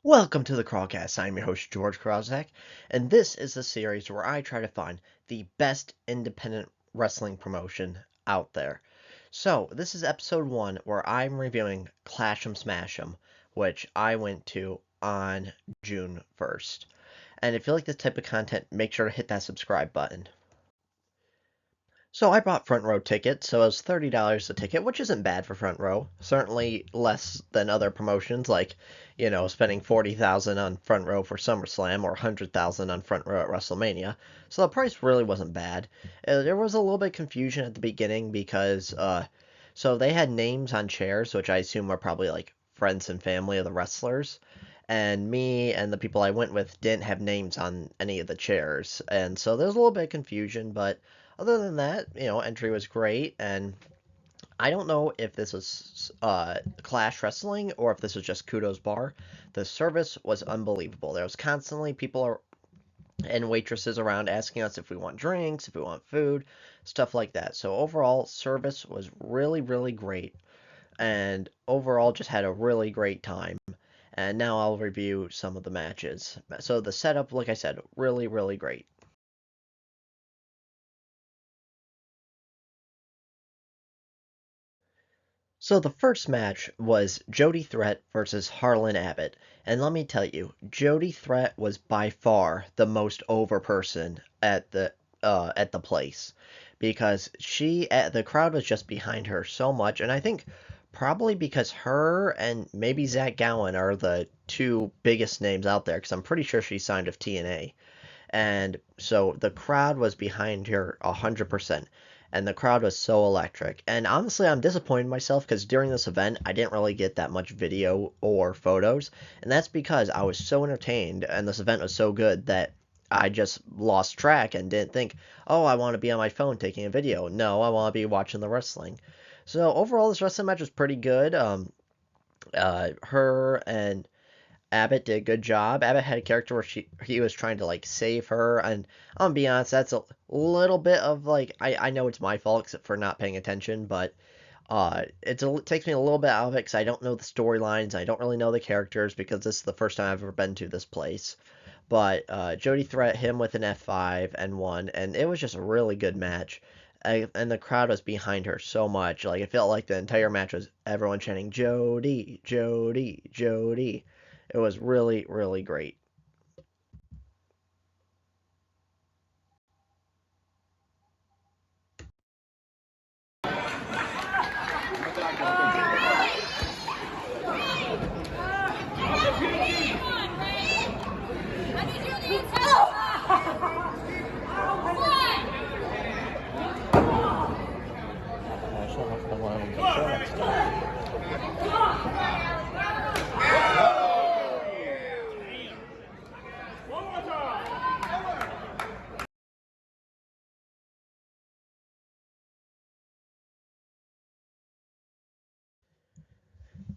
Welcome to the Crawlcast. I'm your host, George Krausak, and this is a series where I try to find the best independent wrestling promotion out there. So, this is episode 1 where I'm reviewing Clashem Smashem, which I went to on June 1st. And if you like this type of content, make sure to hit that subscribe button. So I bought front row tickets, so it was $30 a ticket, which isn't bad for front row. Certainly less than other promotions like, spending 40,000 on front row for SummerSlam or 100,000 on front row at WrestleMania. So the price really wasn't bad. There was a little bit of confusion at the beginning because so they had names on chairs, which I assume were probably like friends and family of the wrestlers. And me and the people I went with didn't have names on any of the chairs. And so there was a little bit of confusion, but other than that, entry was great, and I don't know if this was Clash Wrestling or if this was just Kudos Bar. The service was unbelievable. There was constantly and waitresses around asking us if we want drinks, if we want food, stuff like that. So overall, service was really, really great, and overall just had a really great time. And now I'll review some of the matches. So the setup, like I said, really, really great. So the first match was Jody Threat versus Harlan Abbott. And let me tell you, Jody Threat was by far the most over person at the place because the crowd was just behind her so much, and I think probably because her and maybe Zach Gowen are the two biggest names out there because I'm pretty sure she signed with TNA. And so the crowd was behind her 100%. And the crowd was so electric. And honestly, I'm disappointed in myself because during this event, I didn't really get that much video or photos. And that's because I was so entertained and this event was so good that I just lost track and didn't think, oh, I want to be on my phone taking a video. No, I want to be watching the wrestling. So overall, this wrestling match was pretty good. Her and Abbott did a good job. Abbott had a character where he was trying to like save her, and I'm gonna be honest, that's a little bit of like I know it's my fault for not paying attention, but it takes me a little bit out of it because I don't know the storylines, I don't really know the characters because this is the first time I've ever been to this place. But Jody threat him with an F5 and won, and it was just a really good match. And the crowd was behind her so much. Like, it felt like the entire match was everyone chanting, Jody, Jody, Jody. It was really, really great.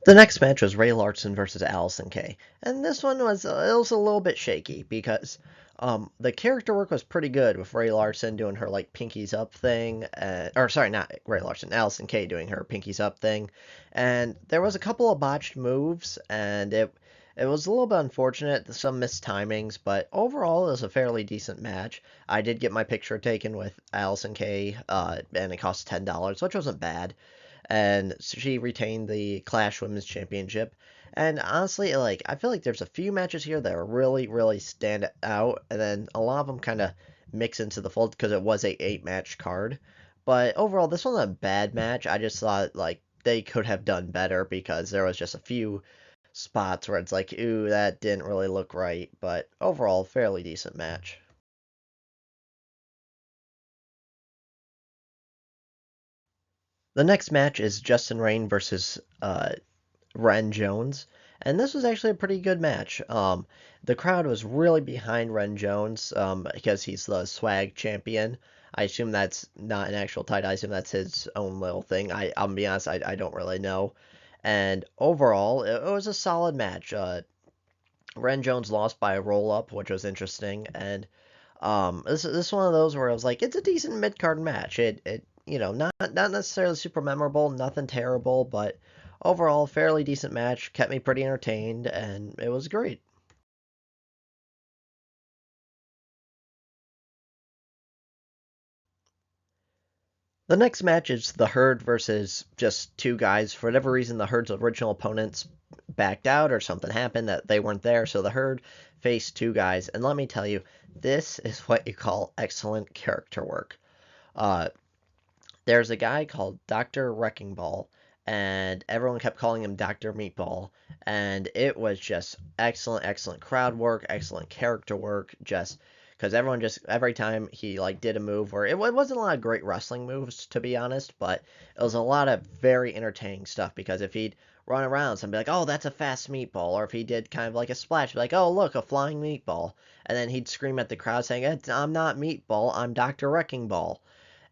The next match was Ray Larson versus Allison Kay, and this one was a little bit shaky because the character work was pretty good with Ray Larson doing her like pinkies up thing, or sorry, not Ray Larson, Allison Kay doing her pinkies up thing, and there was a couple of botched moves, and it was a little bit unfortunate, some missed timings, but overall it was a fairly decent match. I did get my picture taken with Allison Kay, and it cost $10, which wasn't bad, and she retained the Clash Women's Championship. And honestly, like I feel like there's a few matches here that are really, really stand out, and then a lot of them kind of mix into the fold because it was a 8 match card. But overall, this wasn't a bad match. I just thought like they could have done better because there was just a few spots where it's like, ooh, that didn't really look right. But overall, fairly decent match. The next match is Justin Rain versus Ren Jones, and this was actually a pretty good match. The crowd was really behind Ren Jones because he's the swag champion. I assume that's not an actual title. I assume that's his own little thing. I'll be honest, I don't really know. And overall, it was a solid match. Ren Jones lost by a roll up, which was interesting, and this is one of those where I was like, it's a decent mid card match. It not necessarily super memorable, nothing terrible, but overall, fairly decent match, kept me pretty entertained, and it was great. The next match is the Herd versus just two guys. For whatever reason, the Herd's original opponents backed out or something happened that they weren't there, so the Herd faced two guys. And let me tell you, this is what you call excellent character work. Uh, there's a guy called Dr. Wrecking Ball, and everyone kept calling him Dr. Meatball, and it was just excellent, excellent crowd work, excellent character work, just because everyone just every time he like did a move where it wasn't a lot of great wrestling moves to be honest, but it was a lot of very entertaining stuff because if he'd run around, somebody like, oh, that's a fast meatball, or if he did kind of like a splash, like, oh, look, a flying meatball, and then he'd scream at the crowd saying, I'm not Meatball, I'm Dr. Wrecking Ball,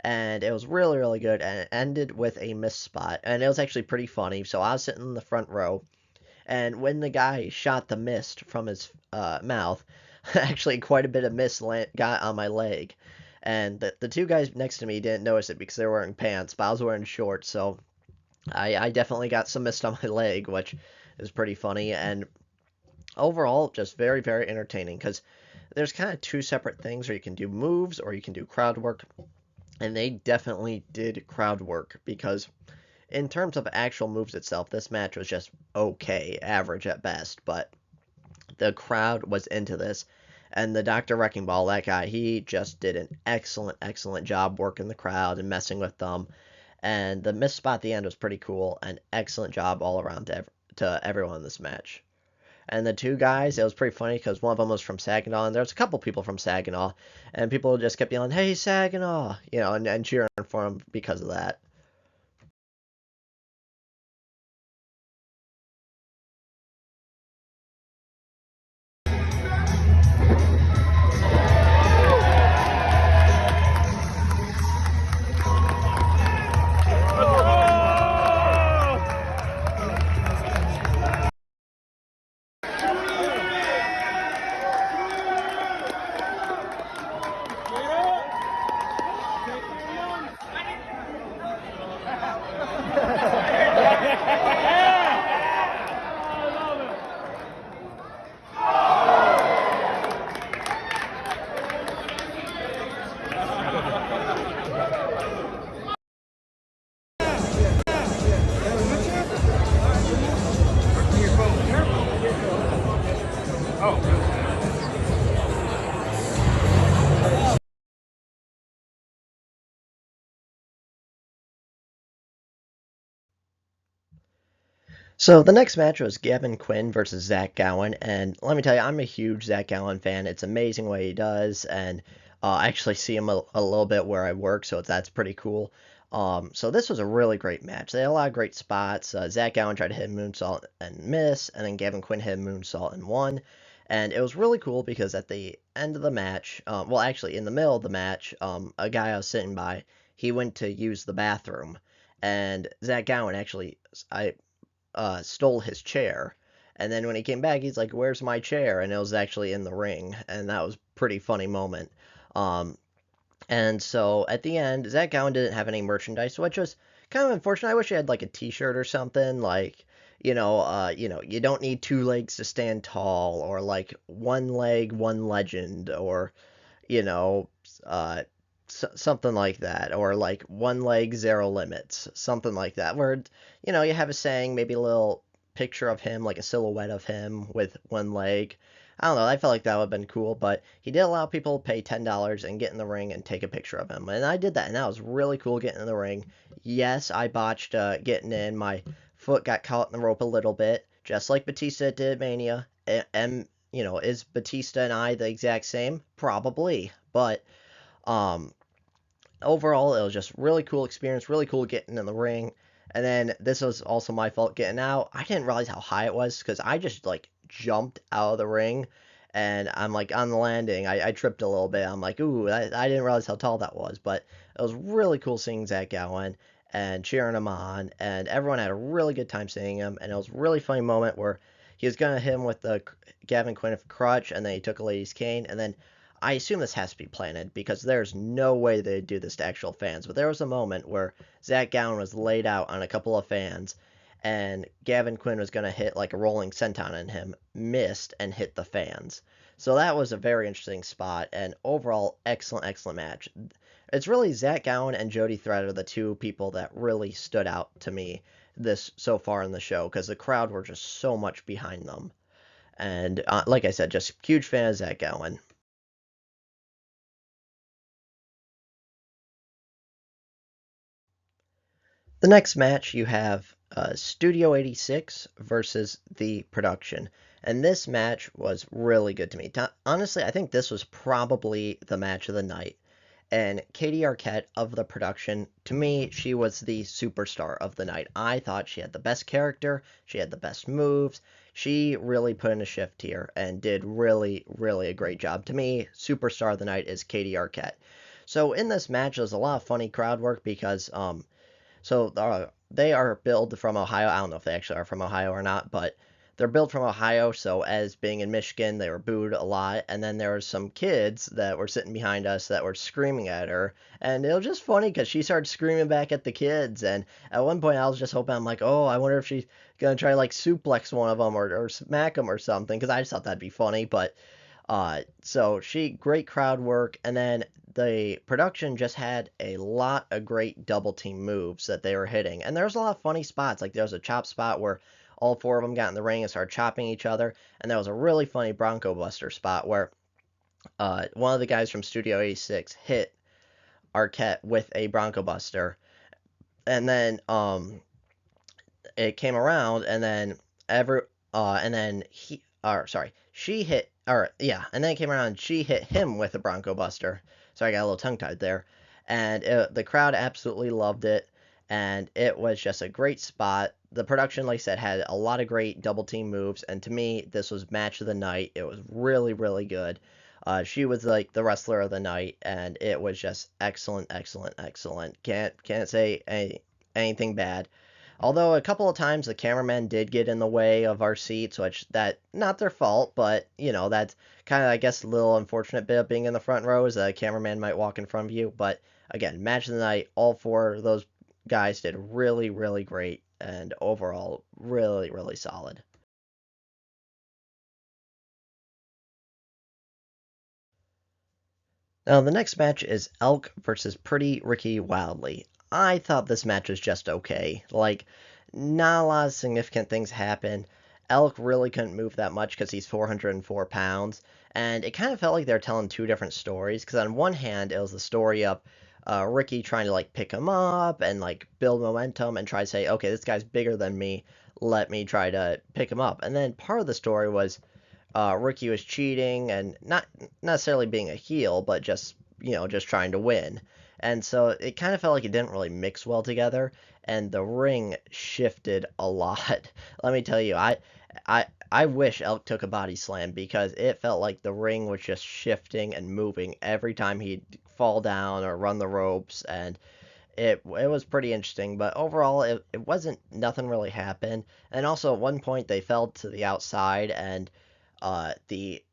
and it was really, really good, and it ended with a miss spot, and it was actually pretty funny. So I was sitting in the front row, and when the guy shot the mist from his mouth, actually quite a bit of mist got on my leg, and the two guys next to me didn't notice it because they were wearing pants, but I was wearing shorts, so I definitely got some mist on my leg, which is pretty funny, and overall, just very, very entertaining, because there's kind of two separate things, or you can do moves, or you can do crowd work, and they definitely did crowd work because in terms of actual moves itself, this match was just okay, average at best, but the crowd was into this. And the Dr. Wrecking Ball, that guy, he just did an excellent, excellent job working the crowd and messing with them. And the miss spot at the end was pretty cool, and excellent job all around to everyone in this match. And the two guys, it was pretty funny because one of them was from Saginaw, and there was a couple people from Saginaw, and people just kept yelling, "Hey, Saginaw!" and cheering for him because of that. So the next match was Gavin Quinn versus Zach Gowen, and let me tell you, I'm a huge Zach Gowen fan. It's amazing what he does, and I actually see him a little bit where I work, so that's pretty cool. So this was a really great match. They had a lot of great spots. Zach Gowen tried to hit a moonsault and miss, and then Gavin Quinn hit a moonsault and won. And it was really cool because at the end of the match, well, actually in the middle of the match, a guy I was sitting by, he went to use the bathroom, and Zach Gowen actually, stole his chair. And then when he came back, he's like, "Where's my chair?" And it was actually in the ring, and that was a pretty funny moment. Um, and so at the end, Zach Gowen didn't have any merchandise, which was kind of unfortunate. I wish he had like a T-shirt or something, like you don't need two legs to stand tall, or like one leg, one legend, or you know, uh, something like that, or like one leg, zero limits, something like that, where you have a saying, maybe a little picture of him, like a silhouette of him with one leg. I don't know. I felt like that would have been cool, but he did allow people to pay $10 and get in the ring and take a picture of him, and I did that, and that was really cool getting in the ring. Yes, I botched getting in. My foot got caught in the rope a little bit, just like Batista did at Mania. And is Batista and I the exact same? Probably, but um, overall, it was just really cool experience, really cool getting in the ring. And then this was also my fault getting out. I didn't realize how high it was because I just like jumped out of the ring, and I'm like on the landing. I tripped a little bit. I'm like, ooh, I didn't realize how tall that was. But it was really cool seeing Zach Gowen and cheering him on, and everyone had a really good time seeing him. And it was a really funny moment where he was gonna hit him with the Gavin Quinn crutch, and then he took a lady's cane, and then I assume this has to be planted because there's no way they'd do this to actual fans. But there was a moment where Zach Gowen was laid out on a couple of fans, and Gavin Quinn was going to hit like a rolling senton on him, missed and hit the fans. So that was a very interesting spot, and overall, excellent, excellent match. It's really Zach Gowen and Jody Thread are the two people that really stood out to me this so far in the show because the crowd were just so much behind them. And like I said, just huge fan of Zach Gowen. The next match you have Studio 86 versus the production. And this match was really good to me. Honestly, I think this was probably the match of the night. And Katie Arquette of the production, to me, she was the superstar of the night. I thought she had the best character, she had the best moves. She really put in a shift here and did really, really a great job. To me, superstar of the night is Katie Arquette. So in this match, there's a lot of funny crowd work because they are billed from Ohio. I don't know if they actually are from Ohio or not, but they're billed from Ohio. So as being in Michigan, they were booed a lot. And then there were some kids that were sitting behind us that were screaming at her. And it was just funny because she started screaming back at the kids. And at one point, I was just hoping, I'm like, oh, I wonder if she's going to try to like suplex one of them or smack them or something because I just thought that'd be funny. But so great crowd work, and then the production just had a lot of great double team moves that they were hitting, and there was a lot of funny spots. Like there was a chop spot where all four of them got in the ring and started chopping each other, and there was a really funny Bronco Buster spot where one of the guys from Studio 86 hit Arquette with a Bronco Buster, and then it came around, and then and then he, or sorry, she hit, or yeah, and then it came around and she hit him with a Bronco Buster. So I got a little tongue tied there, and the crowd absolutely loved it, and it was just a great spot. The production, like I said, had a lot of great double team moves, and to me, this was match of the night. It was really, really good. She was like the wrestler of the night, and it was just excellent, excellent, excellent. Can't say anything bad. Although a couple of times the cameraman did get in the way of our seats, which that not their fault, but that's kind of I guess a little unfortunate bit of being in the front row is a cameraman might walk in front of you. But again, match of the night, all four of those guys did really, really great and overall really, really solid. Now, the next match is Elk versus Pretty Ricky Wildly. I thought this match was just okay. Like, not a lot of significant things happen. Elk really couldn't move that much because he's 404 pounds. And it kind of felt like they were telling two different stories. Because on one hand, it was the story of Ricky trying to, like, pick him up and, like, build momentum and try to say, okay, this guy's bigger than me. Let me try to pick him up. And then part of the story was Ricky was cheating and not necessarily being a heel, but just just trying to win. And so it kind of felt like it didn't really mix well together, and the ring shifted a lot. Let me tell you, I wish Elk took a body slam because it felt like the ring was just shifting and moving every time he'd fall down or run the ropes, and it was pretty interesting. But overall, it wasn't nothing really happened. And also at one point they fell to the outside and the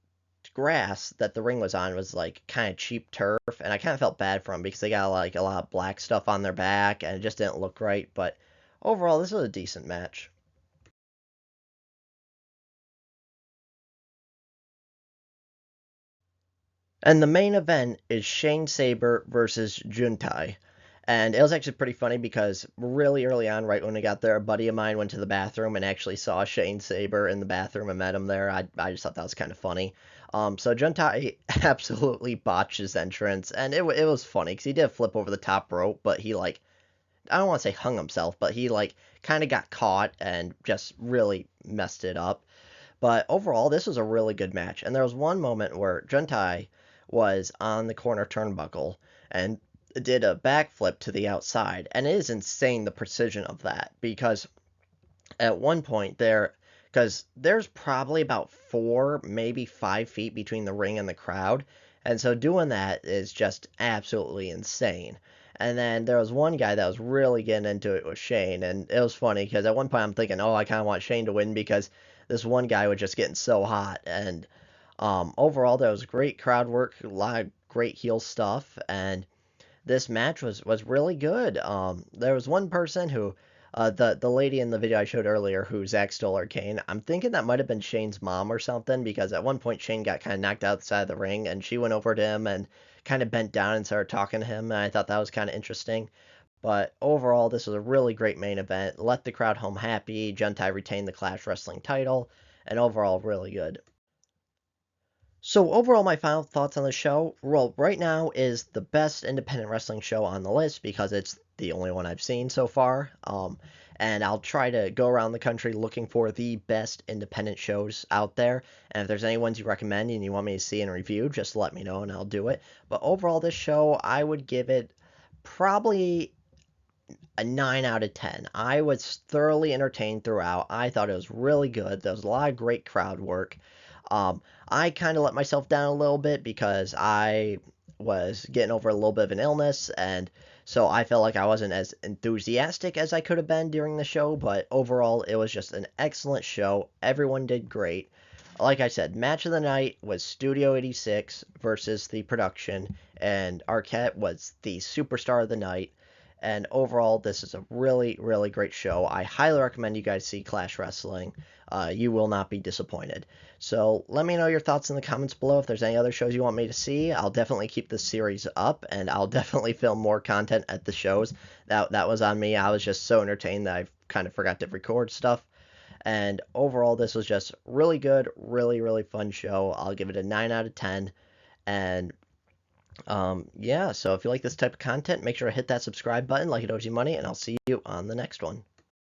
grass that the ring was on was like kind of cheap turf, and I kind of felt bad for them because they got like a lot of black stuff on their back, and it just didn't look right. But overall, this was a decent match. And the main event is Shane Saber versus Juntai. And it was actually pretty funny because really early on, right when we got there, a buddy of mine went to the bathroom and actually saw Shane Saber in the bathroom and met him there. I just thought that was kind of funny. So Juntai absolutely botched his entrance, and it was funny because he did flip over the top rope, but he like I don't want to say hung himself, but he like kind of got caught and just really messed it up. But overall, this was a really good match. And there was one moment where Juntai was on the corner turnbuckle and did a backflip to the outside. And it is insane the precision of that because at one point there, because there's probably about 4, maybe 5 feet between the ring and the crowd. And so doing that is just absolutely insane. And then there was one guy that was really getting into it with Shane, and it was funny because at one point I'm thinking, oh, I kind of want Shane to win because this one guy was just getting so hot. And overall, there was great crowd work, a lot of great heel stuff, and this match was really good. There was one person who The lady in the video I showed earlier who Zach stole her cane, I'm thinking that might have been Shane's mom or something, because at one point Shane got kind of knocked outside of the ring, and she went over to him and kind of bent down and started talking to him, and I thought that was kind of interesting. But overall, this was a really great main event. Left the crowd home happy. Juntai retained the Clash Wrestling title, and overall, really good. So overall, my final thoughts on the show, well, right now is the best independent wrestling show on the list because it's the only one I've seen so far. And I'll try to go around the country looking for the best independent shows out there. And if there's any ones you recommend and you want me to see and review, just let me know and I'll do it. But overall, this show, I would give it probably a 9 out of 10. I was thoroughly entertained throughout. I thought it was really good. There was a lot of great crowd work. I kind of let myself down a little bit because I was getting over a little bit of an illness, and so I felt like I wasn't as enthusiastic as I could have been during the show, but overall, it was just an excellent show. Everyone did great. Like I said, match of the night was Studio 86 versus the production, and Arquette was the superstar of the night. And overall, this is a really, really great show. I highly recommend you guys see Clash Wrestling. You will not be disappointed. So let me know your thoughts in the comments below. If there's any other shows you want me to see, I'll definitely keep this series up, and I'll definitely film more content at the shows. That was on me. I was just so entertained that I kind of forgot to record stuff. And overall, this was just really good, really, really fun show. I'll give it a 9 out of 10. And yeah, so if you like this type of content, make sure to hit that subscribe button like it owes you money, and I'll see you on the next one.